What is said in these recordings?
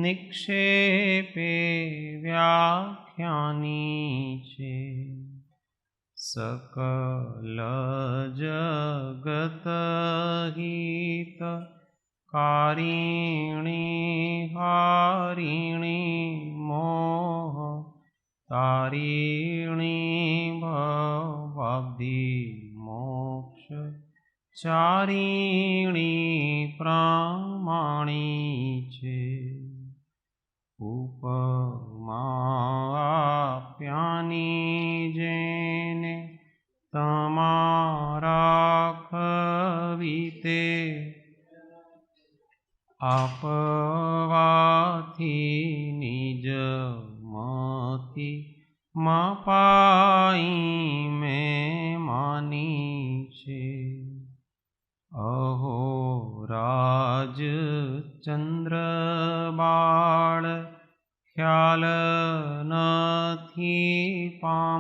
निक्षेपे व्याख्यानी छे। सकल जगत हित कारिणी हारिणी मोह तारिणी भवाब्धि मोक्ष चारिणी प्रामाणी छे। उपमा आप्यानी जेने तमारा खवीते आपवाथी निज मति मापाई में मानी छे। अहो राज चंद्र बाळ ख्याल नथी पामताय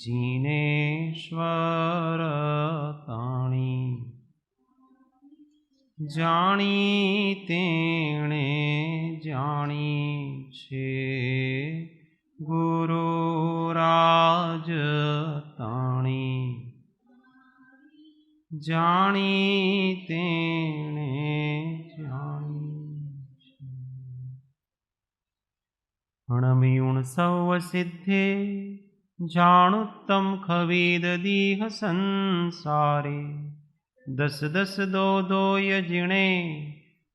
जिनेश्वर ताणी जाणी तेणे जाणी छे। गुरु राज ताणी जाणी तेणे जाणी छे। अणमयूण सव सिद्धे जाणुत्तम खवीद दीह संसारे। दस दस दो दो यजिणे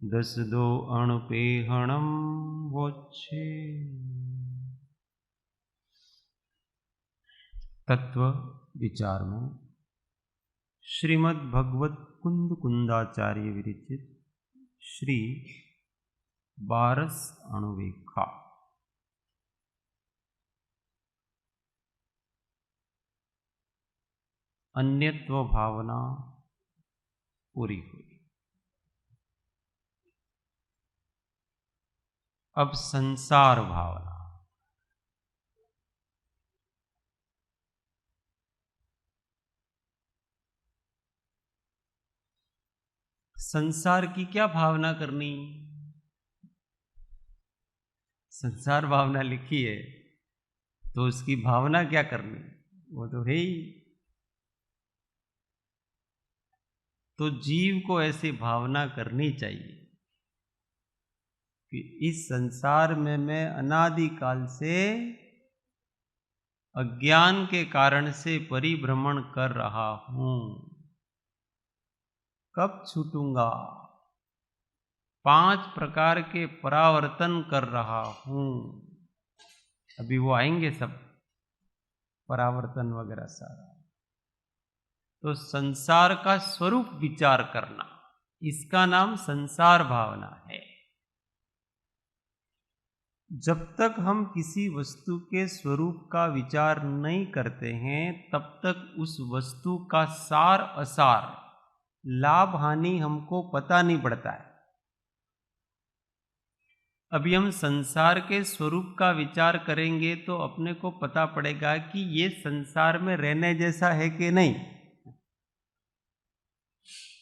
दस दो अणुपेहणम वोच्छे। तत्व विचार में श्रीमद् भगवत कुंद कुंदाचार्य विरचित श्री 12 अणुवेखा। अन्यत्व भावना पूरी हुई। अब संसार भावना। संसार की क्या भावना करनी? संसार भावना लिखी है तो उसकी भावना क्या करनी, वो तो है ही। तो जीव को ऐसी भावना करनी चाहिए कि इस संसार में मैं अनादिकाल से अज्ञान के कारण से परिभ्रमण कर रहा हूं। कब छूटूंगा? 5 प्रकार के परावर्तन कर रहा हूं। अभी वो आएंगे सब परावर्तन वगैरह सारा। तो संसार का स्वरूप विचार करना, इसका नाम संसार भावना है। जब तक हम किसी वस्तु के स्वरूप का विचार नहीं करते हैं तब तक उस वस्तु का सार असार, लाभ हानि हमको पता नहीं पड़ता है। अभी हम संसार के स्वरूप का विचार करेंगे तो अपने को पता पड़ेगा कि ये संसार में रहने जैसा है कि नहीं,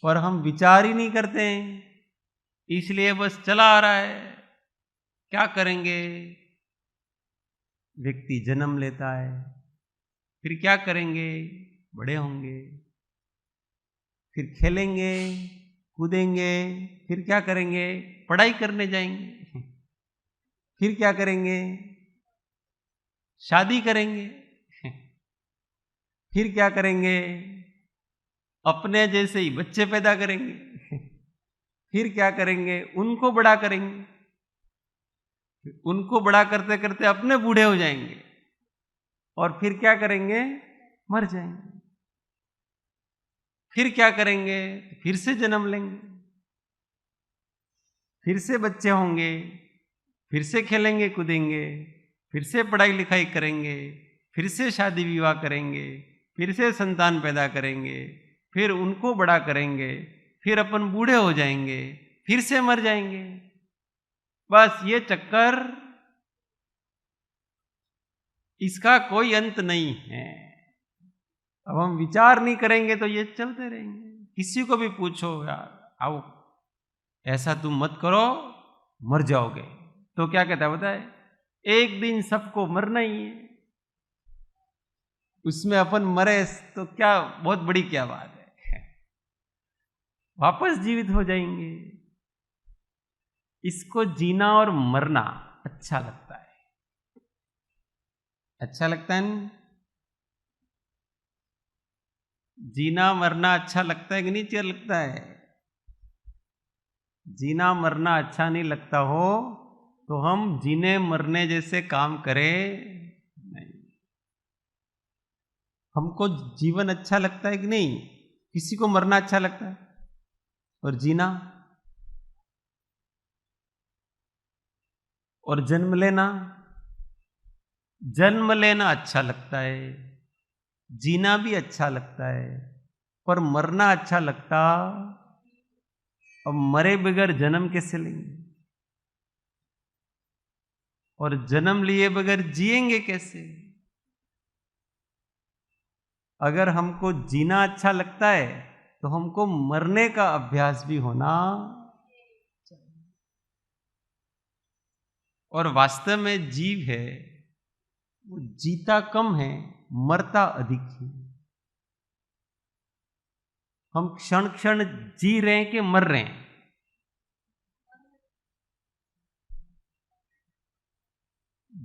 पर हम विचार ही नहीं करते हैं, इसलिए बस चला आ रहा है। क्या करेंगे? व्यक्ति जन्म लेता है, फिर क्या करेंगे? बड़े होंगे, फिर खेलेंगे कूदेंगे, फिर क्या करेंगे? पढ़ाई करने जाएंगे, फिर क्या करेंगे? शादी करेंगे, फिर क्या करेंगे? अपने जैसे ही बच्चे पैदा करेंगे, फिर क्या करेंगे? उनको बड़ा करेंगे, उनको बड़ा करते करते अपने बूढ़े हो जाएंगे और फिर क्या करेंगे? मर जाएंगे। फिर क्या करेंगे? फिर से जन्म लेंगे, फिर से बच्चे होंगे, फिर से खेलेंगे कूदेंगे, फिर से पढ़ाई लिखाई करेंगे, फिर से शादी विवाह करेंगे, फिर से संतान पैदा करेंगे, फिर उनको बड़ा करेंगे, फिर अपन बूढ़े हो जाएंगे, फिर से मर जाएंगे। बस ये चक्कर, इसका कोई अंत नहीं है। अब हम विचार नहीं करेंगे तो ये चलते रहेंगे। किसी को भी पूछो, यार आओ ऐसा तुम मत करो, मर जाओगे। तो क्या कहता है बताए, एक दिन सबको मरना ही है, उसमें अपन मरे तो क्या बहुत बड़ी क्या बात है, वापस जीवित हो जाएंगे। इसको जीना और मरना अच्छा लगता है, अच्छा लगता है नहीं? जीना मरना अच्छा लगता है कि नहीं अच्छा लगता है? जीना मरना अच्छा नहीं लगता हो तो हम जीने मरने जैसे काम करें नहीं। हमको जीवन अच्छा लगता है कि नहीं? किसी को मरना अच्छा लगता है और जीना और जन्म लेना, जन्म लेना अच्छा लगता है, जीना भी अच्छा लगता है, पर मरना अच्छा लगता। अब मरे बगैर जन्म कैसे लेंगे, और जन्म लिए बगैर जिएंगे कैसे? अगर हमको जीना अच्छा लगता है तो हमको मरने का अभ्यास भी होना चाहिए। और वास्तव में जीव है वो जीता कम है, मरता अधिक है। हम क्षण क्षण जी रहे हैं कि मर रहे हैं?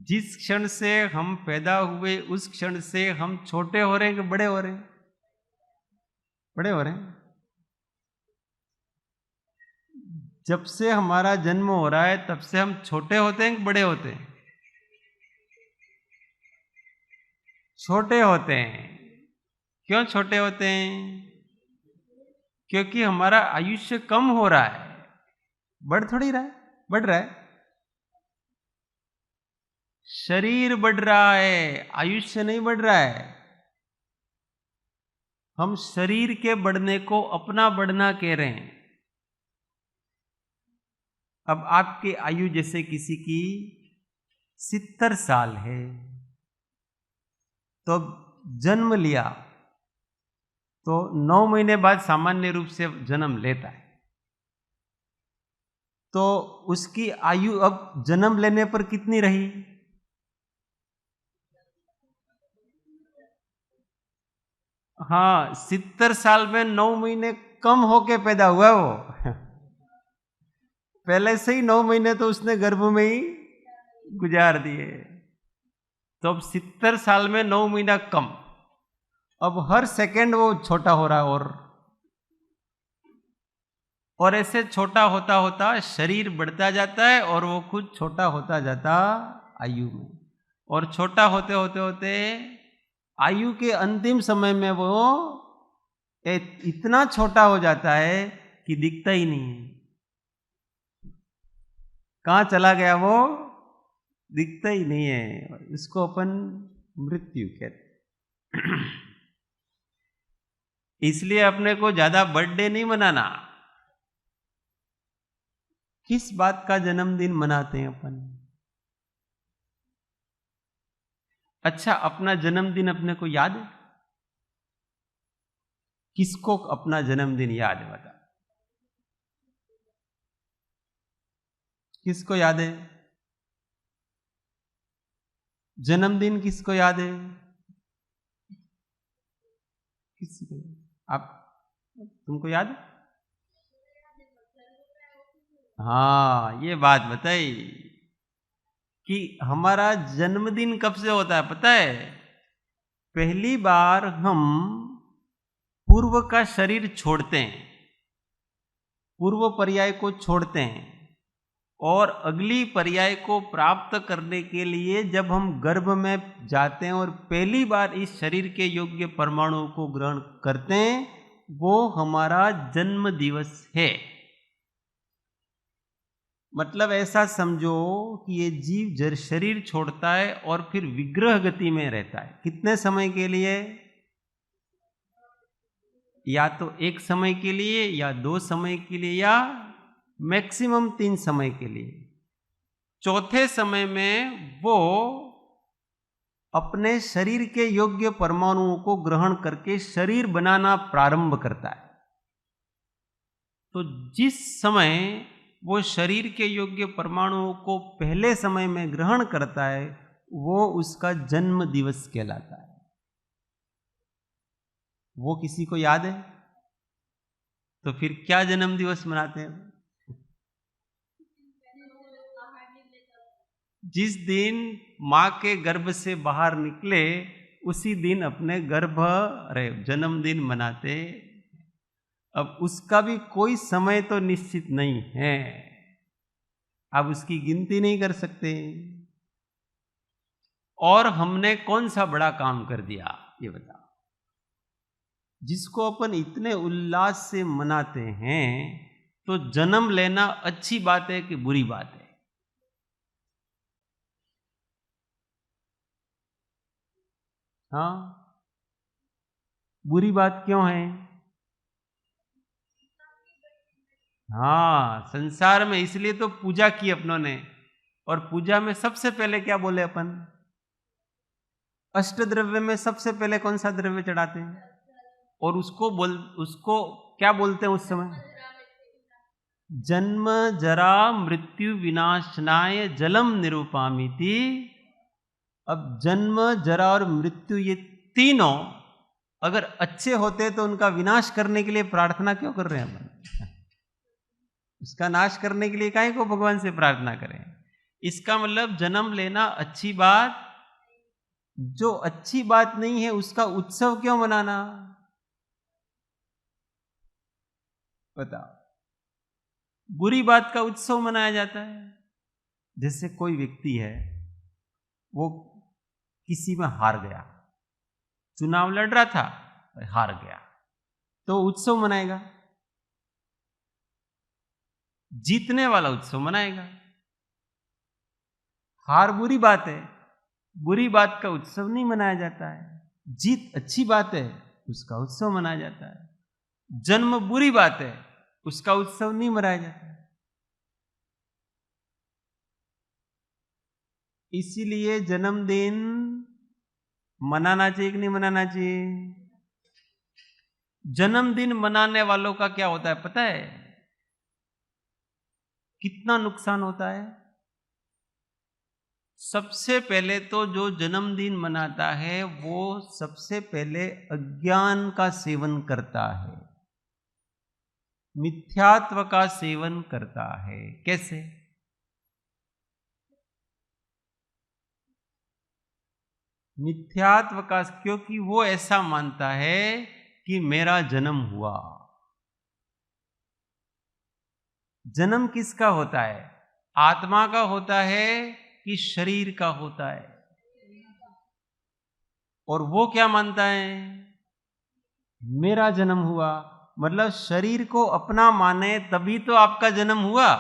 जिस क्षण से हम पैदा हुए उस क्षण से हम छोटे हो रहे हैं कि बड़े हो रहे हैं? बड़े हो रहे हैं। जब से हमारा जन्म हो रहा है तब से हम छोटे होते हैं कि बड़े होते हैं? छोटे होते हैं। क्यों छोटे होते हैं? क्योंकि हमारा आयुष्य कम हो रहा है, बढ़ थोड़ी रहा है, बढ़ रहा है। शरीर बढ़ रहा है, आयुष्य नहीं बढ़ रहा है। हम शरीर के बढ़ने को अपना बढ़ना कह रहे हैं। अब आपकी आयु जैसे किसी की 70 साल है, तो जन्म लिया तो 9 महीने बाद सामान्य रूप से जन्म लेता है, तो उसकी आयु अब जन्म लेने पर कितनी रही? हाँ, 70 साल में 9 महीने कम होके पैदा हुआ वो। पहले से ही 9 महीने तो उसने गर्भ में ही गुजार दिए, तो अब 70 साल में 9 महीना कम। अब हर सेकंड वो छोटा हो रहा है, और ऐसे छोटा होता होता शरीर बढ़ता जाता है और वो खुद छोटा होता जाता आयु में, और छोटा होते होते होते आयु के अंतिम समय में वो इतना छोटा हो जाता है कि दिखता ही नहीं है। कहाँ चला गया वो? दिखता ही नहीं है। इसको अपन मृत्यु कहते। इसलिए अपने को ज्यादा बर्थडे नहीं मनाना। किस बात का जन्मदिन मनाते हैं अपन? अच्छा, अपना जन्मदिन अपने को याद है? किसको अपना जन्मदिन याद है बता? किसको याद है जन्मदिन? किसको याद है? किसको? आप, तुमको याद है? हाँ, ये बात बताई कि हमारा जन्मदिन कब से होता है पता है? पहली बार हम पूर्व का शरीर छोड़ते हैं, पूर्व पर्याय को छोड़ते हैं, और अगली पर्याय को प्राप्त करने के लिए जब हम गर्भ में जाते हैं और पहली बार इस शरीर के योग्य परमाणु को ग्रहण करते हैं, वो हमारा जन्म दिवस है। मतलब ऐसा समझो कि ये जीव शरीर छोड़ता है और फिर विग्रह गति में रहता है। कितने समय के लिए? या तो एक समय के लिए, या 2 समय के लिए, या मैक्सिमम 3 समय के लिए। चौथे समय में वो अपने शरीर के योग्य परमाणुओं को ग्रहण करके शरीर बनाना प्रारंभ करता है। तो जिस समय वो शरीर के योग्य परमाणुओं को पहले समय में ग्रहण करता है, वो उसका जन्म दिवस कहलाता है। वो किसी को याद है? तो फिर क्या जन्म दिवस मनाते हैं? जिस दिन मां के गर्भ से बाहर निकले उसी दिन अपने जन्मदिन मनाते। अब उसका भी कोई समय तो निश्चित नहीं है, आप उसकी गिनती नहीं कर सकते। और हमने कौन सा बड़ा काम कर दिया ये बताओ, जिसको अपन इतने उल्लास से मनाते हैं। तो जन्म लेना अच्छी बात है कि बुरी बात है? हाँ, बुरी बात क्यों है? हाँ, संसार में इसलिए तो पूजा की अपनों ने। और पूजा में सबसे पहले क्या बोले अपन? अष्टद्रव्य में सबसे पहले कौन सा द्रव्य चढ़ाते हैं? और उसको क्या बोलते हैं उस समय? जन्म जरा मृत्यु विनाशनाय जलम निरूपामिति। अब जन्म जरा और मृत्यु ये तीनों अगर अच्छे होते तो उनका विनाश करने के लिए प्रार्थना क्यों कर रहे हैं अपन? उसका नाश करने के लिए काहे को भगवान से प्रार्थना करें? इसका मतलब जन्म लेना अच्छी बात, जो अच्छी बात नहीं है उसका उत्सव क्यों मनाना? बताओ, बुरी बात का उत्सव मनाया जाता है। जैसे कोई व्यक्ति है, वो किसी में हार गया, चुनाव लड़ रहा था, हार गया, तो उत्सव मनाएगा? जीतने वाला उत्सव मनाएगा। हार बुरी बात है, बुरी बात का उत्सव नहीं मनाया जाता है। जीत अच्छी बात है, उसका उत्सव मनाया जाता है। जन्म बुरी बात है, उसका उत्सव नहीं मनाया जाता है। इसीलिए जन्मदिन मनाना चाहिए कि नहीं मनाना चाहिए? जन्मदिन मनाने वालों का क्या होता है पता है? कितना नुकसान होता है? सबसे पहले तो जो जन्मदिन मनाता है वो सबसे पहले अज्ञान का सेवन करता है, मिथ्यात्व का सेवन करता है। कैसे? मिथ्यात्व का, क्योंकि वो ऐसा मानता है कि मेरा जन्म हुआ। जन्म किसका होता है? आत्मा का होता है कि शरीर का होता है? और वो क्या मानता है? मेरा जन्म हुआ। मतलब शरीर को अपना माने तभी तो आपका जन्म हुआ।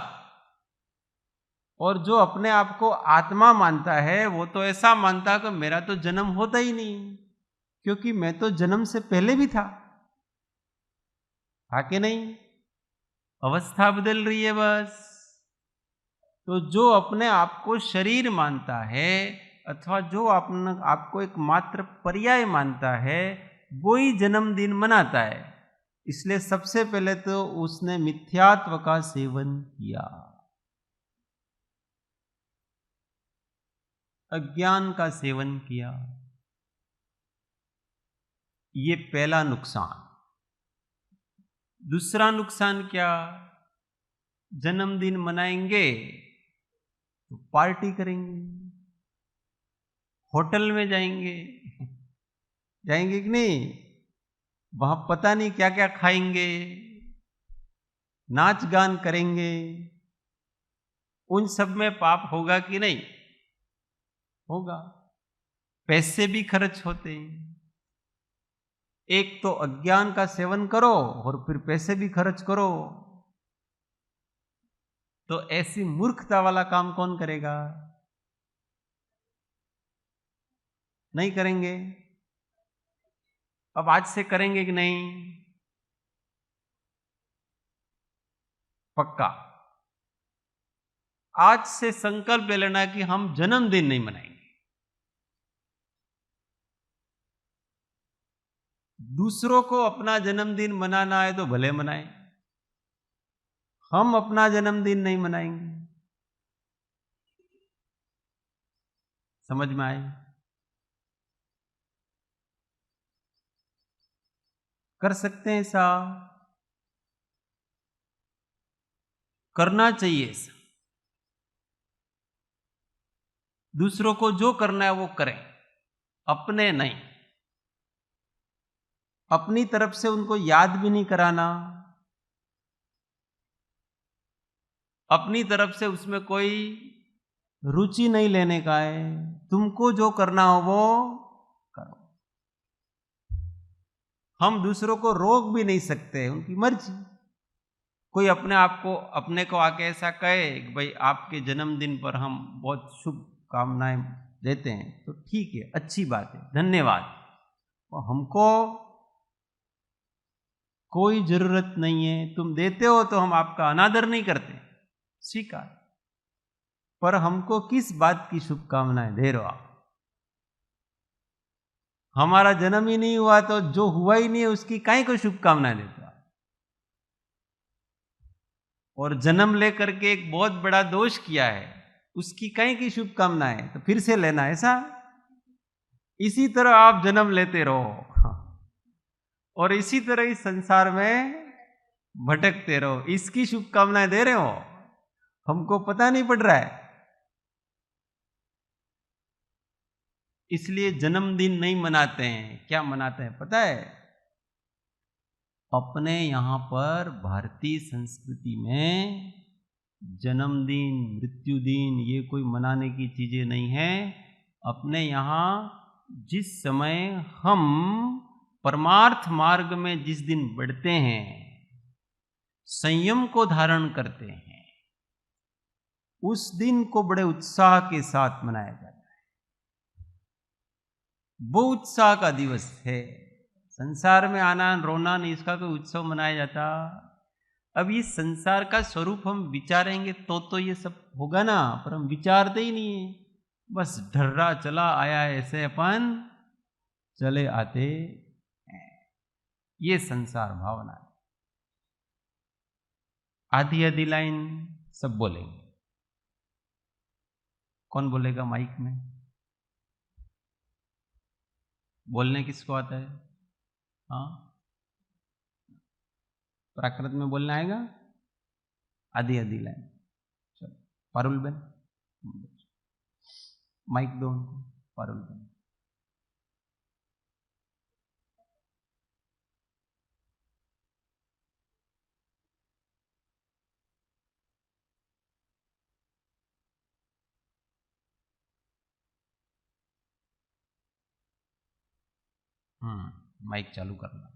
और जो अपने आप को आत्मा मानता है वो तो ऐसा मानता है कि मेरा तो जन्म होता ही नहीं, क्योंकि मैं तो जन्म से पहले भी था कि नहीं? अवस्था बदल रही है बस। तो जो अपने आप को शरीर मानता है अथवा जो आपको एक मात्र पर्याय मानता है, वो ही जन्मदिन मनाता है। इसलिए सबसे पहले तो उसने मिथ्यात्व का सेवन किया, अज्ञान का सेवन किया। ये पहला नुकसान। दूसरा नुकसान क्या? जन्मदिन मनाएंगे तो पार्टी करेंगे, होटल में जाएंगे, जाएंगे कि नहीं? वहां पता नहीं क्या क्या खाएंगे, नाच गान करेंगे। उन सब में पाप होगा कि नहीं? होगा। पैसे भी खर्च होते हैं। एक तो अज्ञान का सेवन करो और फिर पैसे भी खर्च करो। तो ऐसी मूर्खता वाला काम कौन करेगा? नहीं करेंगे। अब आज से करेंगे कि नहीं? पक्का। आज से संकल्प ले लेना कि हम जन्मदिन नहीं मनाएंगे। दूसरों को अपना जन्मदिन मनाना है तो भले मनाएं, हम अपना जन्मदिन नहीं मनाएंगे। समझ में आए? कर सकते हैं ऐसा, करना चाहिए ऐसा। दूसरों को जो करना है वो करें, अपने नहीं। अपनी तरफ से उनको याद भी नहीं कराना, अपनी तरफ से उसमें कोई रुचि नहीं लेने का है। तुमको जो करना हो वो करो। हम दूसरों को रोक भी नहीं सकते, उनकी मर्जी। कोई अपने आप को, अपने को आके ऐसा कहे कि भाई आपके जन्मदिन पर हम बहुत शुभकामनाएं देते हैं, तो ठीक है, अच्छी बात है, धन्यवाद। और हमको कोई जरूरत नहीं है, तुम देते हो तो हम आपका अनादर नहीं करते, स्वीकार। पर हमको किस बात की शुभकामनाएं दे रहे हो आप? हमारा जन्म ही नहीं हुआ तो जो हुआ ही नहीं है उसकी काहे को शुभकामनाएं देते हो? और जन्म लेकर के एक बहुत बड़ा दोष किया है, उसकी काहे की शुभकामनाएं तो फिर से लेना ऐसा? इसी तरह आप जन्म लेते रहो और इसी तरह इस संसार में भटकते रहो। इसकी शुभकामनाएं दे रहे हो, हमको पता नहीं पड़ रहा है। इसलिए जन्मदिन नहीं मनाते हैं। क्या मनाते हैं पता है? अपने यहां पर भारतीय संस्कृति में जन्मदिन, मृत्युदिन ये कोई मनाने की चीजें नहीं है। अपने यहां जिस समय हम परमार्थ मार्ग में जिस दिन बढ़ते हैं, संयम को धारण करते हैं, उस दिन को बड़े उत्साह के साथ मनाया जाता है। वो उत्साह का दिवस है। संसार में आना रोना नहीं, इसका कोई उत्सव मनाया जाता। अब ये संसार का स्वरूप हम विचारेंगे तो ये सब होगा ना, पर हम विचारते ही नहीं है। बस ढर्रा चला आया ऐसे अपन चले आते हैं। ये संसार भावना है। आधी आधी लाइन सब बोलेंगे। कौन बोलेगा माइक में? बोलने किसको आता है? हाँ, प्राकृत में बोलना आएगा? आधी आधी लाइन। चलो पारुल बेन, माइक दो उनको। पारुल बेन, माइक चालू करना।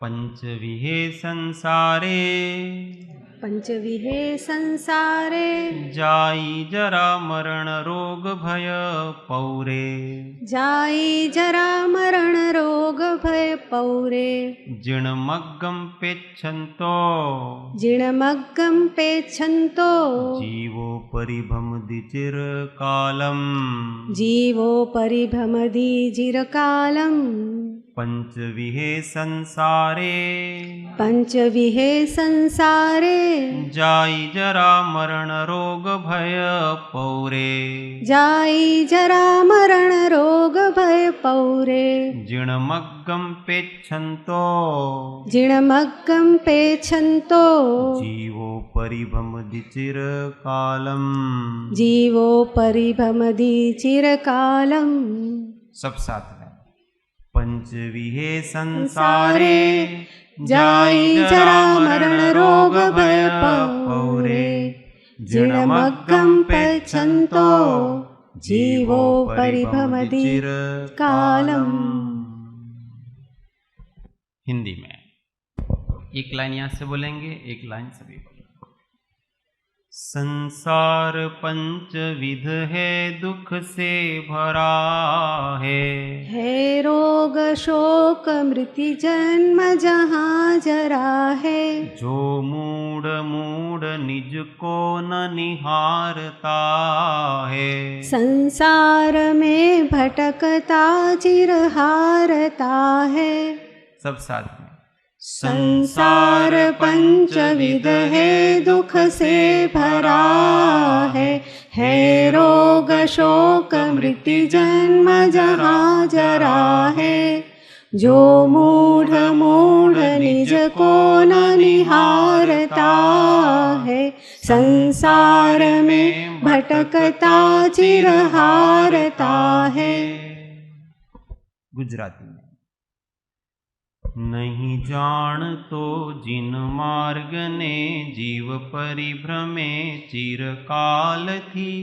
पंचविहे संसारे, पंचविहे संसारे, जाई जरा मरण रोग भय पौरे, जाई जरा मरण रोग भय पौरे, जिणमग्गम पेच्छन्तो, जिणमग्गम पेच्छन्तो, जीवो परिभ्रमति चिरकालम्, जीवो परिभ्रमति चिरकालम्। पंचविहे संसारे, पंचविहे संसारे, जाई जरा मरण रोग भय पौरे, जाई जरा मरण रोग भय पौरे, जिणमग्गम पेच्छन्तो, जिणमग्गम पेच्छन्तो, जीवो परिभ्रमति चिरकालम्, जीवो परिभ्रमति चिरकालम्। सब साथ में। पंचविहे संसारे, जाई जरा मरण रोग भय पौरे, जिणमग्गम पेच्छन्तो, जीवो परिभ्रमति चिरकालम्। हिंदी में एक लाइन यहां से बोलेंगे, एक लाइन सभी बोलेंगे। संसार पंचविध है, दुख से भरा है रोग शोक मृत्यु जन्म जहाँ जरा है, जो मूढ़ मूढ़ निज को न निहारता है, संसार में भटकता चिर हारता है। सब साथ में। संसार पंचविध है दुख से भरा है रोग शोक मृत्यु जन्म जहाँ जरा है। जो मूढ़ मूढ़ निज को न निहारता है, संसार में भटकता चिर हारता है। गुजराती में नहीं जान तो जिन मार्ग ने जीव परिभ्रमे चिरकाल थी।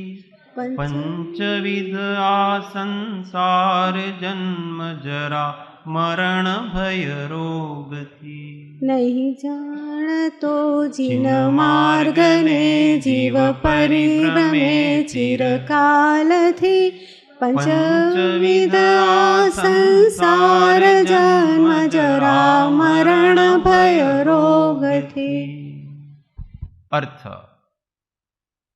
पंचविध आ संसार जन्म जरा मरण भय रोग थी। नहीं जान तो जिन मार्ग ने जीव परिभ्रमे चिरकाल थी। पंचविध संसार जन्म जरा मरण भय रोग थी। अर्थ,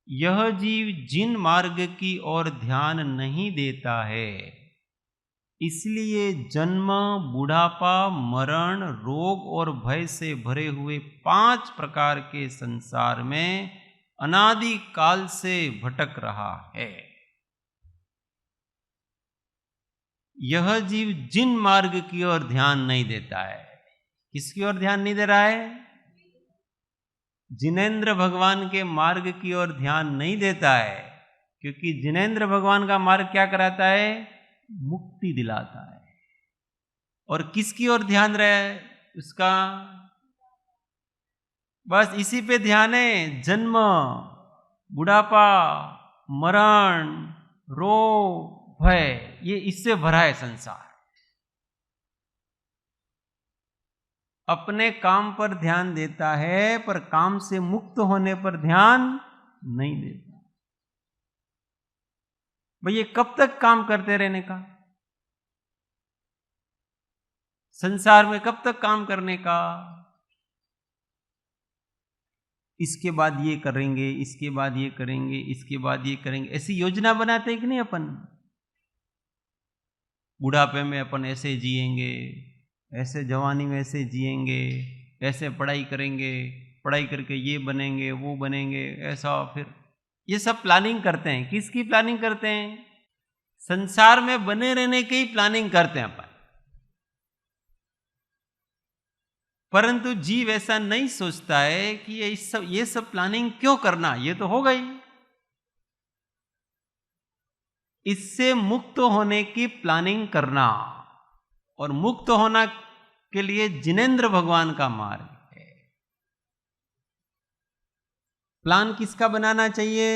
यह जीव जिन मार्ग की ओर ध्यान नहीं देता है, इसलिए जन्म, बुढ़ापा, मरण, रोग और भय से भरे हुए 5 प्रकार के संसार में अनादि काल से भटक रहा है। यह जीव जिन मार्ग की ओर ध्यान नहीं देता है, किसकी ओर ध्यान नहीं दे रहा है? जिनेंद्र भगवान के मार्ग की ओर ध्यान नहीं देता है, क्योंकि जिनेंद्र भगवान का मार्ग क्या कराता है? मुक्ति दिलाता है। और किसकी ओर ध्यान रहे उसका? बस इसी पे ध्यान है। जन्म, बुढ़ापा, मरण, रोग, भय, ये इससे भरा है संसार। अपने काम पर ध्यान देता है, पर काम से मुक्त होने पर ध्यान नहीं देता। भाई, ये कब तक काम करते रहने का? संसार में कब तक काम करने का? इसके बाद ये करेंगे, इसके बाद ये करेंगे, इसके बाद ये करेंगे, ऐसी योजना बनाते हैं कि नहीं अपन? बुढ़ापे में अपन ऐसे जिएंगे, ऐसे जवानी में ऐसे जिएंगे, ऐसे पढ़ाई करेंगे, पढ़ाई करके ये बनेंगे, वो बनेंगे, ऐसा। फिर ये सब प्लानिंग करते हैं। किसकी प्लानिंग करते हैं? संसार में बने रहने की ही प्लानिंग करते हैं अपन। परंतु जीव ऐसा नहीं सोचता है कि ये सब प्लानिंग क्यों करना, ये तो हो गई। इससे मुक्त होने की प्लानिंग करना, और मुक्त होना के लिए जिनेंद्र भगवान का मार्ग है। प्लान किसका बनाना चाहिए?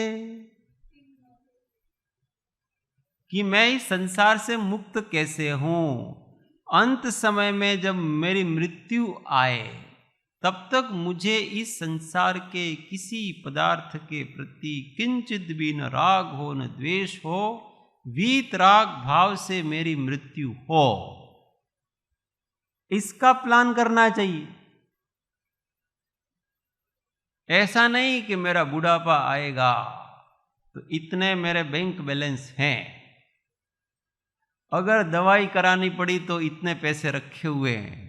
कि मैं इस संसार से मुक्त कैसे हूं। अंत समय में जब मेरी मृत्यु आए, तब तक मुझे इस संसार के किसी पदार्थ के प्रति किंचित भी न राग हो न द्वेष हो, वीतराग भाव से मेरी मृत्यु हो, इसका प्लान करना चाहिए। ऐसा नहीं कि मेरा बुढ़ापा आएगा तो इतने मेरे बैंक बैलेंस हैं, अगर दवाई करानी पड़ी तो इतने पैसे रखे हुए हैं,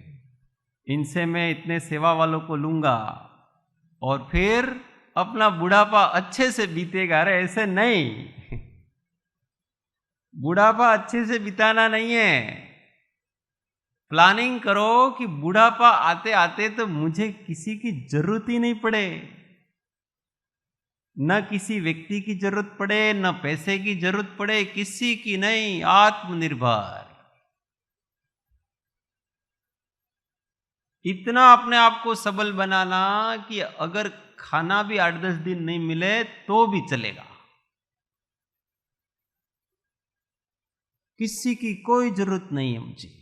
इनसे मैं इतने सेवा वालों को लूंगा और फिर अपना बुढ़ापा अच्छे से बीतेगा। अरे ऐसे नहीं, बुढ़ापा अच्छे से बिताना नहीं है। प्लानिंग करो कि बुढ़ापा आते आते तो मुझे किसी की जरूरत ही नहीं पड़े, न किसी व्यक्ति की जरूरत पड़े, न पैसे की जरूरत पड़े, किसी की नहीं, आत्मनिर्भर। इतना अपने आप को सबल बनाना कि अगर खाना भी 8-10 दिन नहीं मिले तो भी चलेगा, किसी की कोई जरूरत नहीं है मुझे।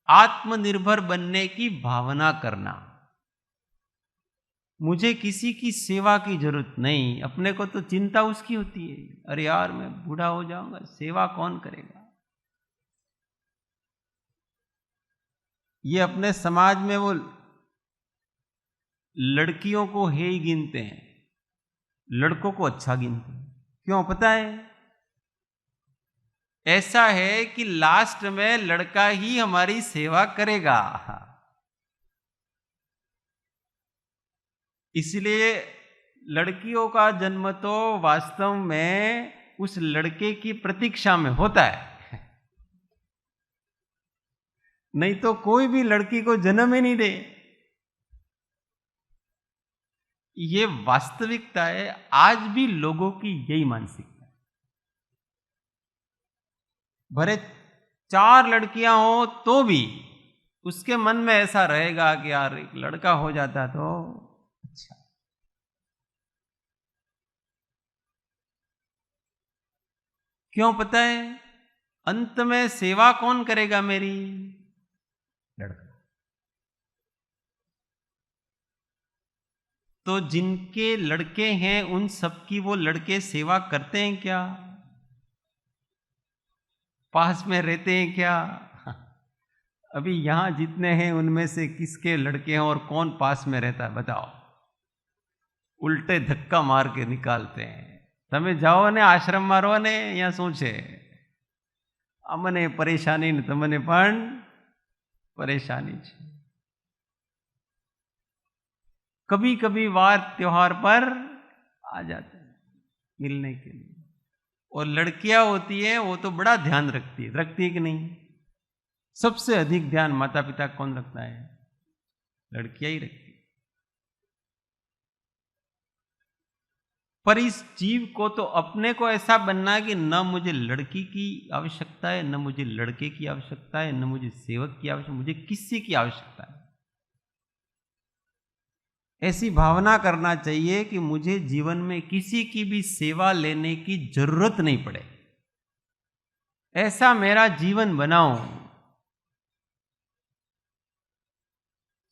आत्मनिर्भर बनने की भावना करना, मुझे किसी की सेवा की जरूरत नहीं। अपने को तो चिंता उसकी होती है, अरे यार मैं बूढ़ा हो जाऊंगा, सेवा कौन करेगा। ये अपने समाज में वो लड़कियों को हे ही गिनते हैं, लड़कों को अच्छा गिनते हैं। क्यों पता है? ऐसा है कि लास्ट में लड़का ही हमारी सेवा करेगा। इसलिए लड़कियों का जन्म तो वास्तव में उस लड़के की प्रतीक्षा में होता है, नहीं तो कोई भी लड़की को जन्म ही नहीं दे। ये वास्तविकता है, आज भी लोगों की यही मानसिकता है। भले 4 लड़कियां हो तो भी उसके मन में ऐसा रहेगा कि यार एक लड़का हो जाता तो अच्छा। क्यों पता है? अंत में सेवा कौन करेगा मेरी? लड़का। तो जिनके लड़के हैं उन सबकी वो लड़के सेवा करते हैं क्या? पास में रहते हैं क्या? अभी यहां जितने हैं उनमें से किसके लड़के हैं और कौन पास में रहता है बताओ? उल्टे धक्का मार के निकालते हैं। તમે જાઓ ને આશ્રમ મારો ને અહીંયા શું છે, અમને પરેશાની ને તમને પણ परेशानी છે। कभी कभी वार त्योहार पर आ जाते हैं मिलने के लिए, और लड़कियां होती हैं वो तो बड़ा ध्यान रखती है कि नहीं? सबसे अधिक ध्यान माता पिता कौन रखता है? लड़कियां ही रखती। पर इस जीव को तो अपने को ऐसा बनना है कि न मुझे लड़की की आवश्यकता है, न मुझे लड़के की आवश्यकता है, न मुझे सेवक की आवश्यकता, मुझे किसी की आवश्यकता है। ऐसी भावना करना चाहिए कि मुझे जीवन में किसी की भी सेवा लेने की जरूरत नहीं पड़े, ऐसा मेरा जीवन बनाओ।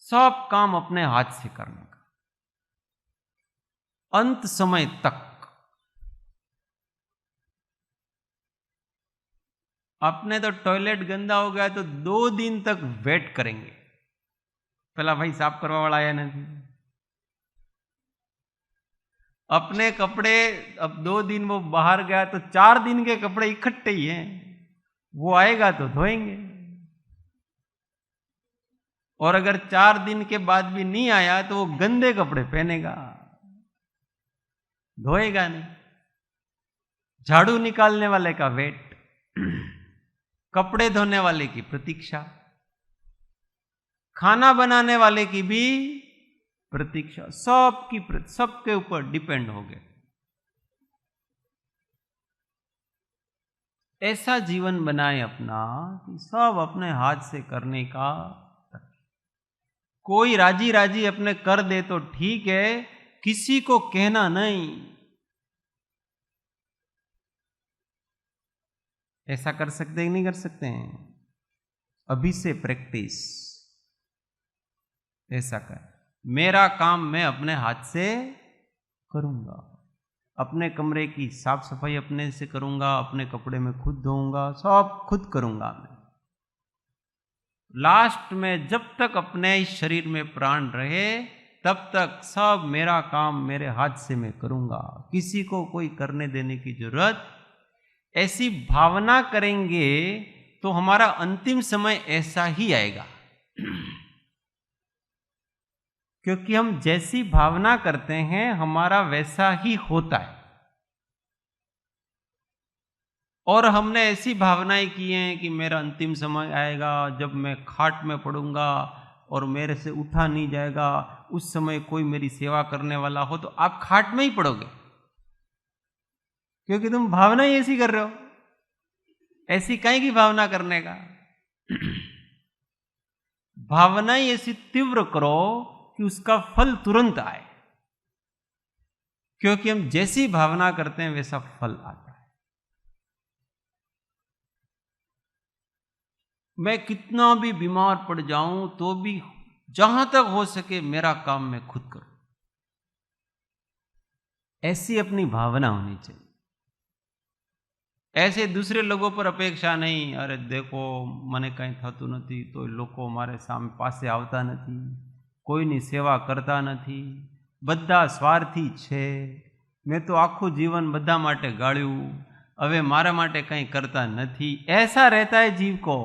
सब काम अपने हाथ से करने का, अंत समय तक। अपने तो टॉयलेट गंदा हो गया तो 2 दिन तक वेट करेंगे, पहला भाई साफ करवा वाला आया नहीं। अपने कपड़े अब 2 दिन वो बाहर गया तो 4 दिन के कपड़े इकट्ठे ही हैं, वो आएगा तो धोएंगे। और अगर 4 दिन के बाद भी नहीं आया तो वो गंदे कपड़े पहनेगा, धोएगा नहीं। झाड़ू निकालने वाले का वेट, कपड़े धोने वाले की प्रतीक्षा, खाना बनाने वाले की भी प्रतीक्षा, सबके ऊपर डिपेंड हो गए। ऐसा जीवन बनाए अपना कि सब अपने हाथ से करने का। कोई राजी राजी अपने कर दे तो ठीक है, किसी को कहना नहीं। ऐसा कर सकते हैं कि नहीं कर सकते हैं? अभी से प्रैक्टिस ऐसा कर। मेरा काम मैं अपने हाथ से करूंगा, अपने कमरे की साफ सफाई अपने से करूंगा, अपने कपड़े में खुद धोऊंगा, सब खुद करूंगा मैं। लास्ट में जब तक अपने इस शरीर में प्राण रहे तब तक सब मेरा काम मेरे हाथ से मैं करूंगा, किसी को कोई करने देने की जरूरत। ऐसी भावना करेंगे तो हमारा अंतिम समय ऐसा ही आएगा, क्योंकि हम जैसी भावना करते हैं हमारा वैसा ही होता है। और हमने ऐसी भावनाएं की हैं कि मेरा अंतिम समय आएगा जब मैं खाट में पड़ूंगा और मेरे से उठा नहीं जाएगा, उस समय कोई मेरी सेवा करने वाला हो, तो आप खाट में ही पड़ोगे, क्योंकि तुम भावना ही ऐसी कर रहे हो। ऐसी काहे की भावना करने का? भावना ही ऐसी तीव्र करो कि उसका फल तुरंत आए, क्योंकि हम जैसी भावना करते हैं वैसा फल आता है। मैं कितना भी बीमार पड़ जाऊं तो भी जहां तक हो सके मेरा काम मैं खुद करूं, ऐसी अपनी भावना होनी चाहिए। ऐसे दूसरे लोगों पर अपेक्षा नहीं, अरे देखो मने कहीं थતું નથી तो લોકો મારે સામે પાસે આવતા નથી, કોઈની સેવા કરતા નથી, બધા સ્વાર્થી છે, मैं तो આખું जीवन બધા માટે ગાળ્યું, હવે મારા માટે કંઈ કરતા નથી, ऐसा रहता है जीव को।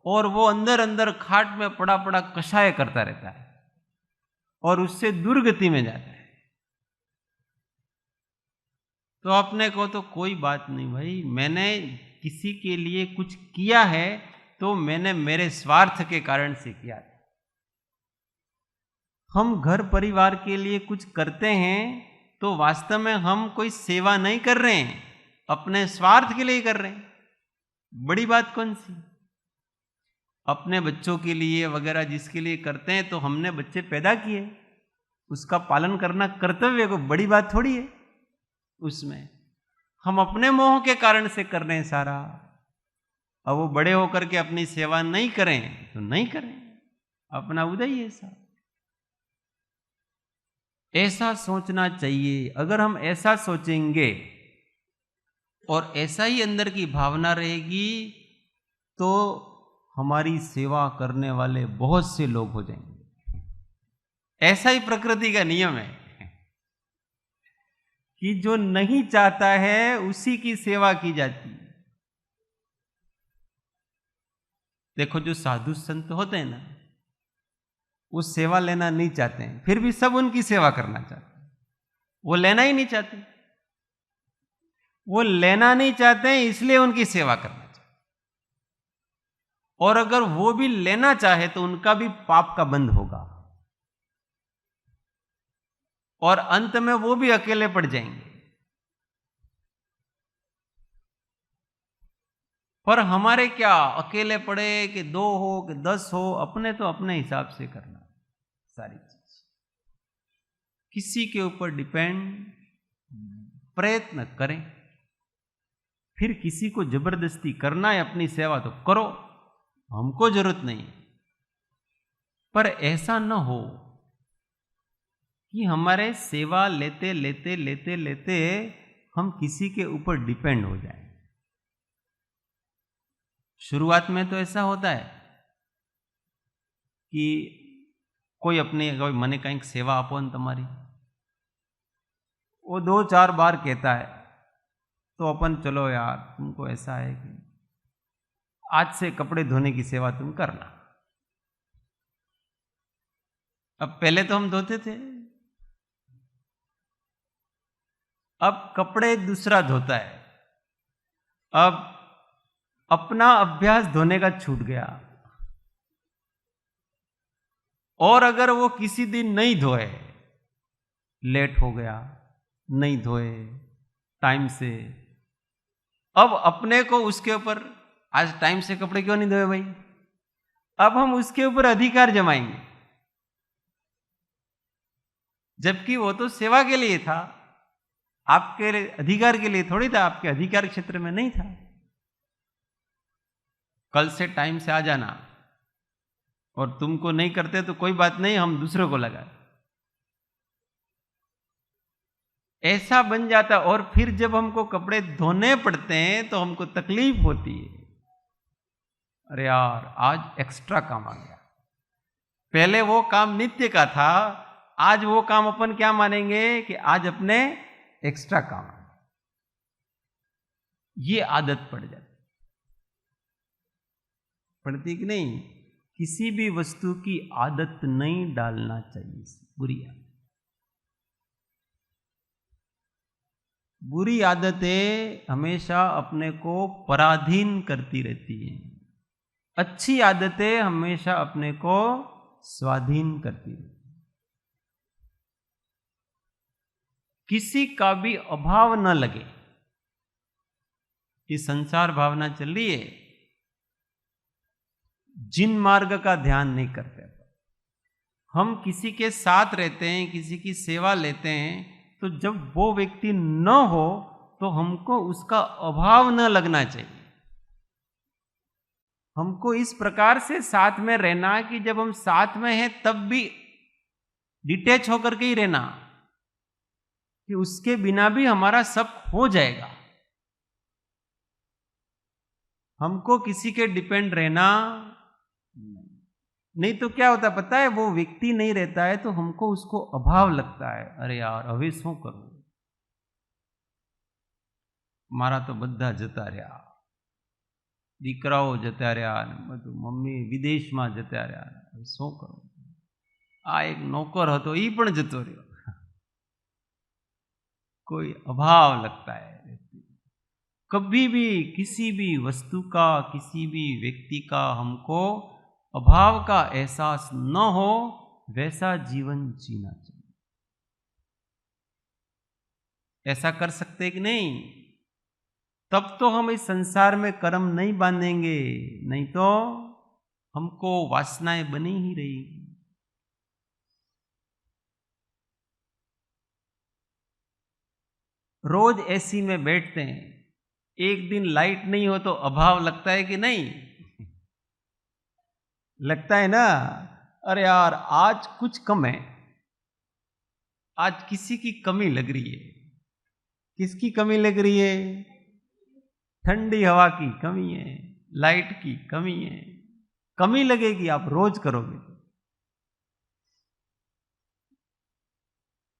और वो अंदर अंदर खाट में पड़ा पड़ा कषाय करता रहता है और उससे दुर्गति में जाता है। तो अपने को तो कोई बात नहीं भाई, मैंने किसी के लिए कुछ किया है तो मैंने मेरे स्वार्थ के कारण से किया था। हम घर परिवार के लिए कुछ करते हैं तो वास्तव में हम कोई सेवा नहीं कर रहे हैं, अपने स्वार्थ के लिए कर रहे हैं। बड़ी बात कौन सी? अपने बच्चों के लिए वगैरह जिसके लिए करते हैं, तो हमने बच्चे पैदा किए, उसका पालन करना कर्तव्य, को बड़ी बात थोड़ी है उसमें। हम अपने मोह के कारण से कर रहे हैं सारा। अब वो बड़े होकर के अपनी सेवा नहीं करें तो नहीं करें, अपना उदय ही ऐसा सोचना चाहिए। अगर हम ऐसा सोचेंगे और ऐसा ही अंदर की भावना रहेगी तो हमारी सेवा करने वाले बहुत से लोग हो जाएंगे। ऐसा ही प्रकृति का नियम है कि जो नहीं चाहता है उसी की सेवा की जाती है। देखो जो साधु संत होते हैं ना, वो सेवा लेना नहीं चाहते हैं, फिर भी सब उनकी सेवा करना चाहते हैं। वो लेना ही नहीं चाहते, वो लेना नहीं चाहते हैं इसलिए उनकी सेवा करना चाहते। और अगर वो भी लेना चाहे तो उनका भी पाप का बंध होगा और अंत में वो भी अकेले पड़ जाएंगे। पर हमारे क्या, अकेले पड़े कि 2 हो कि 10 हो, अपने तो अपने हिसाब से करना सारी चीज, किसी के ऊपर डिपेंड प्रयत्न करें। फिर किसी को जबरदस्ती करना है अपनी सेवा तो करो, हमको जरूरत नहीं। पर ऐसा न हो कि हमारे सेवा लेते लेते लेते लेते हम किसी के ऊपर डिपेंड हो जाएं। शुरुआत में तो ऐसा होता है कि कोई अपने मने कहीं सेवा आपो न तुम्हारी, वो 2-4 बार कहता है तो अपन चलो यार तुमको ऐसा है कि आज से कपड़े धोने की सेवा तुम करना। अब पहले तो हम धोते थे, अब कपड़े दूसरा धोता है। अब अपना अभ्यास धोने का छूट गया। और अगर वो किसी दिन नहीं धोए, लेट हो गया, नहीं धोए टाइम से, अब अपने को उसके ऊपर, आज टाइम से कपड़े क्यों नहीं धोए भाई, अब हम उसके ऊपर अधिकार जमाएंगे, जबकि वो तो सेवा के लिए था, आपके अधिकार के लिए थोड़ी था, आपके अधिकार क्षेत्र में नहीं था। कल से टाइम से आ जाना, और तुमको नहीं करते तो कोई बात नहीं, हम दूसरों को लगा, ऐसा बन जाता। और फिर जब हमको कपड़े धोने पड़ते हैं तो हमको तकलीफ होती है, अरे यार आज एक्स्ट्रा काम आ गया। पहले वो काम नित्य का था, आज वो काम अपन क्या मानेंगे कि आज अपने एक्स्ट्रा काम, ये आदत पड़ जाती। पड़ती कि नहीं? किसी भी वस्तु की आदत नहीं डालना चाहिए, बुरी आदत। बुरी आदतें हमेशा अपने को पराधीन करती रहती हैं, अच्छी आदतें हमेशा अपने को स्वाधीन करती रहती हैं। किसी का भी अभाव न लगे, कि संसार भावना चल रही है, जिन मार्ग का ध्यान नहीं करते। हम किसी के साथ रहते हैं, किसी की सेवा लेते हैं, तो जब वो व्यक्ति न हो तो हमको उसका अभाव न लगना चाहिए। हमको इस प्रकार से साथ में रहना कि जब हम साथ में हैं तब भी डिटैच होकर के ही रहना, कि उसके बिना भी हमारा सब हो जाएगा। हमको किसी के डिपेंड रहना नहीं, तो क्या होता है पता है, वो व्यक्ति नहीं रहता है तो हमको उसको अभाव लगता है। अरे यार હવે શું કરું, મારા તો બધા જતા રહ્યા, દીકરાઓ જતા રહ્યા, બધું મમ્મી વિદેશમાં જતા રહ્યા, હવે શું કરું, આ એક નોકર હતો એ પણ જતો રહ્યો, कोई अभाव लगता है। कभी भी किसी भी वस्तु का, किसी भी व्यक्ति का हमको अभाव का एहसास न हो, वैसा जीवन जीना चाहिए। ऐसा कर सकते कि नहीं? तब तो हम इस संसार में कर्म नहीं बांधेंगे, नहीं तो हमको वासनाएं बनी ही रहेगी। रोज एसी में बैठते हैं, एक दिन लाइट नहीं हो तो अभाव लगता है कि नहीं? लगता है ना? अरे यार आज कुछ कम है, आज किसी की कमी लग रही है। किसकी कमी लग रही है? ठंडी हवा की कमी है, लाइट की कमी है। कमी लगेगी, आप रोज करोगे तो।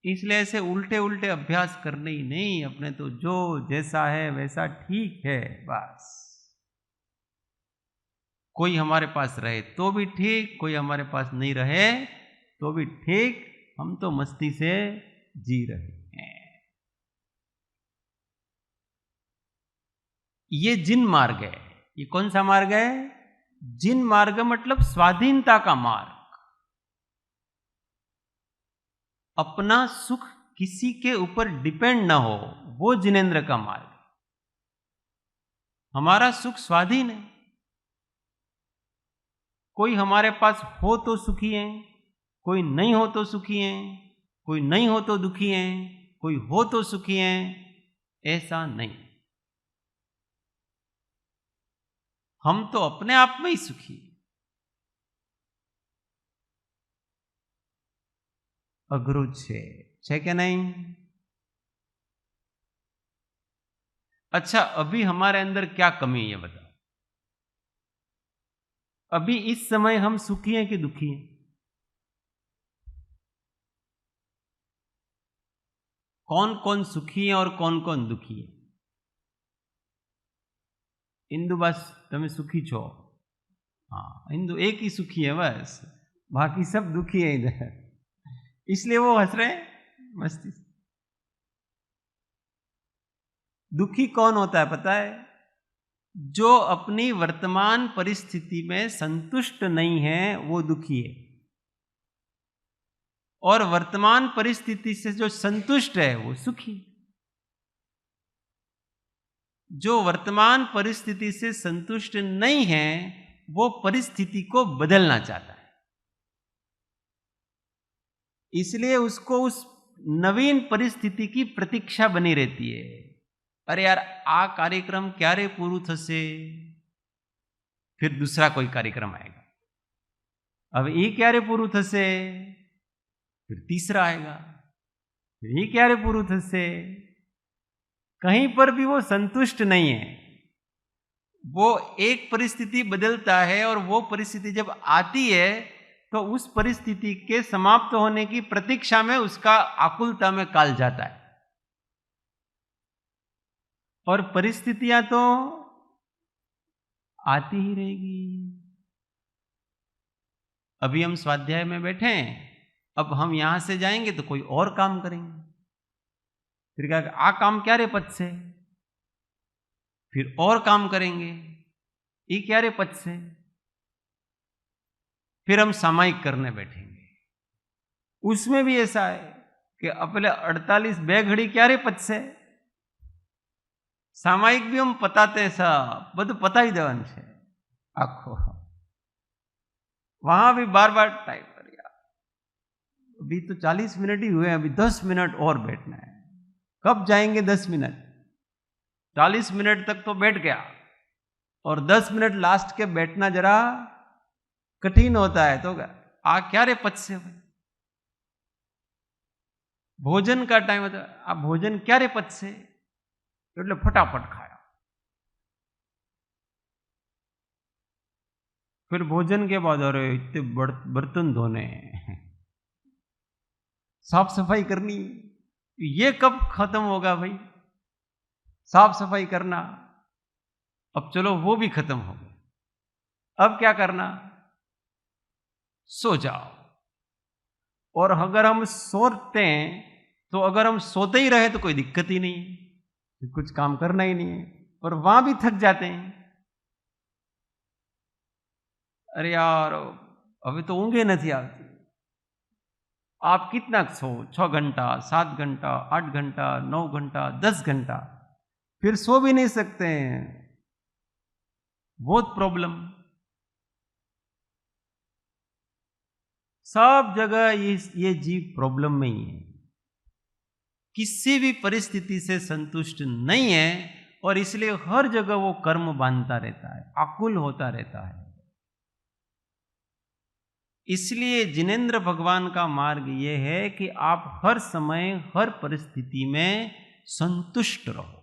इसलिए ऐसे उल्टे उल्टे अभ्यास करने ही नहीं, अपने तो जो जैसा है वैसा ठीक है बस। कोई हमारे पास रहे तो भी ठीक, कोई हमारे पास नहीं रहे तो भी ठीक, हम तो मस्ती से जी रहे हैं। ये जिन मार्ग है। ये कौन सा मार्ग है? जिन मार्ग मतलब स्वाधीनता का मार्ग। अपना सुख किसी के ऊपर डिपेंड ना हो, वो जिनेंद्र का मार्ग। हमारा सुख स्वाधीन है। कोई हमारे पास हो तो सुखी है, कोई नहीं हो तो सुखी है, कोई नहीं हो तो दुखी है, कोई हो तो सुखी है, ऐसा नहीं। हम तो अपने आप में ही सुखी। अघरू छे क्या नहीं? अच्छा, अभी हमारे अंदर क्या कमी है ये बताओ। अभी इस समय हम सुखी हैं कि दुखी हैं? कौन कौन सुखी है और कौन कौन दुखी है? इंदु बस तमें सुखी छो। हाँ, इंदु एक ही सुखी है बस, बाकी सब दुखी है इधर, इसलिए वो हंस रहे हैं मस्ती से। दुखी कौन होता है पता है? जो अपनी वर्तमान परिस्थिति में संतुष्ट नहीं है वो दुखी है, और वर्तमान परिस्थिति से जो संतुष्ट है वो सुखी। जो वर्तमान परिस्थिति से संतुष्ट नहीं है वो परिस्थिति को बदलना चाहता है, इसलिए उसको उस नवीन परिस्थिति की प्रतीक्षा बनी रहती है। अरे यार आ कार्यक्रम क्यारे पूरू थसे, फिर दूसरा कोई कार्यक्रम आएगा। अब ये क्यारे पूरू थसे, फिर तीसरा आएगा, फिर ये क्यारे पूरू थसे। कहीं पर भी वो संतुष्ट नहीं है। वो एक परिस्थिति बदलता है और वो परिस्थिति जब आती है तो उस परिस्थिति के समाप्त होने की प्रतीक्षा में उसका आकुलता में काल जाता है। और परिस्थितियां तो आती ही रहेगी। अभी हम स्वाध्याय में बैठे हैं, अब हम यहां से जाएंगे तो कोई और काम करेंगे, फिर क्या आ काम क्या रे पद से, फिर और काम करेंगे, ये क्या रे पद से, फिर हम सामायिक करने बैठेंगे। उसमें भी ऐसा है कि अपने 48 बे घड़ी क्या रे पद से, सामायिक भी हम पताते सब બધું પતાવી દેવાનું છે આખો। वहां भी बार बार टाइप कर यार, अभी तो 40 मिनट ही हुए, अभी 10 मिनट और बैठना है। कब जाएंगे 10 मिनट? 40 मिनट तक तो बैठ गया, और 10 मिनट लास्ट के बैठना जरा कठिन होता है। तो आ क्या रे पच से भाई, भोजन का टाइम होता है, आ भोजन क्या रे पच से, એટલે फटाफट खाया। फिर भोजन के बाद अरे इतने बर्तन धोने, साफ सफाई करनी, ये कब खत्म होगा भाई साफ सफाई करना? अब चलो वो भी खत्म हो गया, अब क्या करना? सो जाओ। और अगर हम सोते हैं तो अगर हम सोते ही रहे तो कोई दिक्कत ही नहीं है, कुछ काम करना ही नहीं है, और वहां भी थक जाते हैं। अरे यार अभी तो ऊँघे नहीं आती। आप कितना सो, 6 घंटा, 7 घंटा, 8 घंटा, 9 घंटा, 10 घंटा, फिर सो भी नहीं सकते हैं, बहुत प्रॉब्लम। सब जगह ये जीव प्रॉब्लम में ही है, किसी भी परिस्थिति से संतुष्ट नहीं है, और इसलिए हर जगह वो कर्म बांधता रहता है, आकुल होता रहता है। इसलिए जिनेंद्र भगवान का मार्ग ये है कि आप हर समय हर परिस्थिति में संतुष्ट रहो।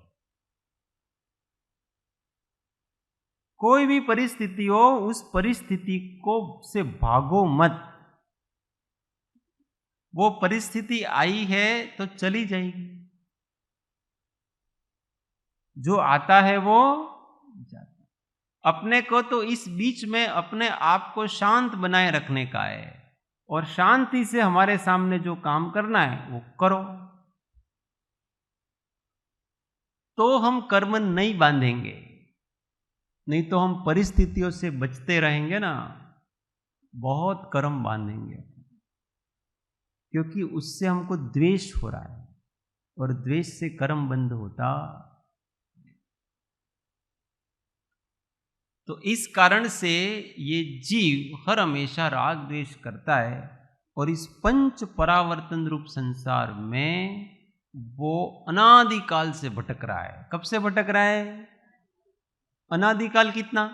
कोई भी परिस्थिति हो, उस परिस्थिति को से भागो मत। वो परिस्थिति आई है तो चली जाएगी, जो आता है वो जाता है। अपने को तो इस बीच में अपने आप को शांत बनाए रखने का है, और शांति से हमारे सामने जो काम करना है वो करो, तो हम कर्म नहीं बांधेंगे। नहीं तो हम परिस्थितियों से बचते रहेंगे ना, बहुत कर्म बांधेंगे, क्योंकि उससे हमको द्वेष हो रहा है, और द्वेष से कर्म बंद होता। तो इस कारण से ये जीव हर हमेशा राग द्वेष करता है, और इस पंच परावर्तन रूप संसार में वो अनादिकाल से भटक रहा है। कब से भटक रहा है? अनादिकाल कितना?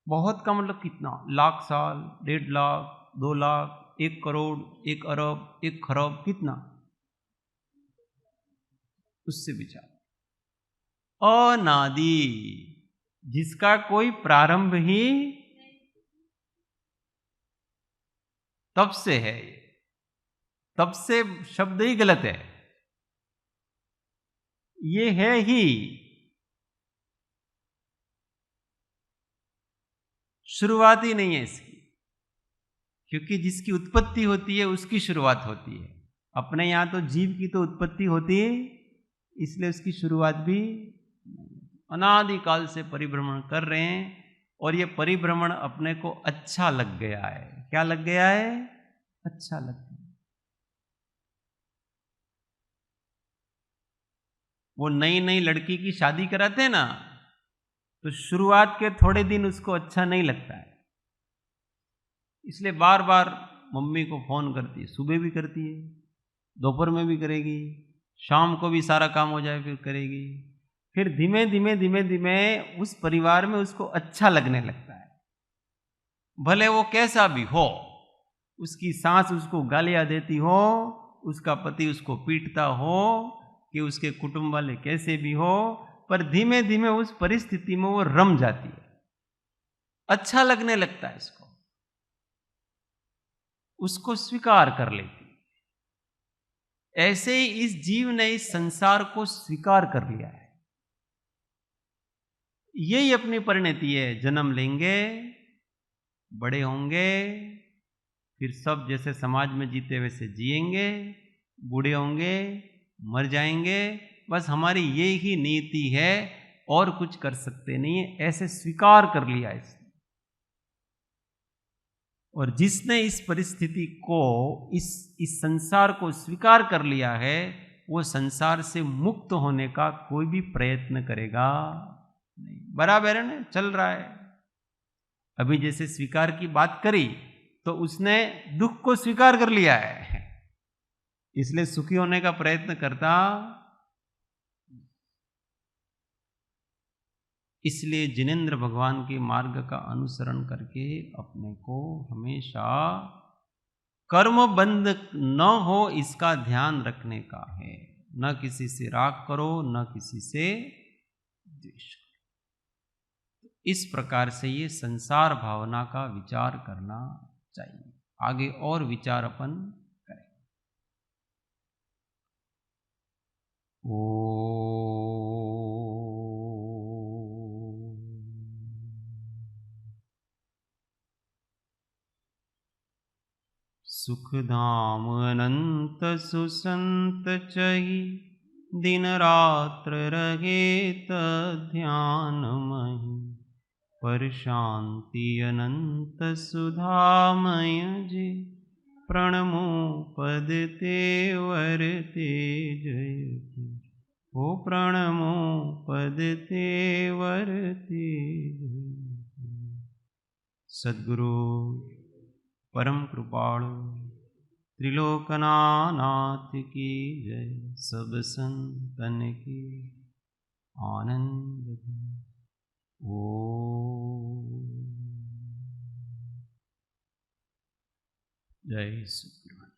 बहुत का मतलब कितना? लाख साल, 1.5 लाख, 2 लाख, 1 करोड़, 1 अरब, 1 खरब, कितना? उससे विचार। अनादि, जिसका कोई प्रारंभ ही तब से है। तब से शब्द ही गलत है, ये है ही, शुरुआत ही नहीं है इसकी। क्योंकि जिसकी उत्पत्ति होती है उसकी शुरुआत होती है। अपने यहां तो जीव की तो उत्पत्ति होती है, इसलिए उसकी शुरुआत भी अनादिकाल से परिभ्रमण कर रहे हैं, और ये परिभ्रमण अपने को अच्छा लग गया है। क्या लग गया है? अच्छा लग गया। वो नई नई लड़की की शादी कराते हैं ना, तो शुरुआत के थोड़े दिन उसको अच्छा नहीं लगता है, इसलिए बार बार मम्मी को फोन करती है। सुबह भी करती है, दोपहर में भी करेगी, शाम को भी सारा काम हो जाए फिर करेगी। फिर धीमे धीमे धीमे धीमे उस परिवार में उसको अच्छा लगने लगता है, भले वो कैसा भी हो। उसकी सास उसको गालियां देती हो, उसका पति उसको पीटता हो, कि उसके कुटुंब वाले कैसे भी हो, पर धीमे धीमे उस परिस्थिति में वो रम जाती है, अच्छा लगने लगता है इसको, उसको स्वीकार कर लेती। ऐसे ही इस जीव ने इस संसार को स्वीकार कर लिया है। यही अपनी परिणति है। जन्म लेंगे, बड़े होंगे, फिर सब जैसे समाज में जीते वैसे जिएंगे, बूढ़े होंगे, मर जाएंगे, बस हमारी ये ही नीति है, और कुछ कर सकते नहीं है। ऐसे स्वीकार कर लिया इसने। और जिसने इस परिस्थिति को, इस संसार को स्वीकार कर लिया है, वो संसार से मुक्त होने का कोई भी प्रयत्न करेगा नहीं। बराबर है ना, चल रहा है। अभी जैसे स्वीकार की बात करी, तो उसने दुख को स्वीकार कर लिया है, इसलिए सुखी होने का प्रयत्न करता। इसलिए जिनेंद्र भगवान के मार्ग का अनुसरण करके अपने को हमेशा कर्म बंध न हो इसका ध्यान रखने का है। न किसी से राग करो, न किसी से द्वेष करो। इस प्रकार से ये संसार भावना का विचार करना चाहिए। आगे और विचार अपन करें। ओ। सुख धाम अनंत सुसंत चही, दिन रात्र रहे ध्यान मही। पर शांति अनंत सुधामय जी, प्रणमो पद तेवर तेजयति। ओ प्रणमो पद तेवर तेजयति। सद्गुरु परम कृपाणु त्रिलोकनाथ की जय। सब संतन की आनंद ओम। जय सद्गुरु।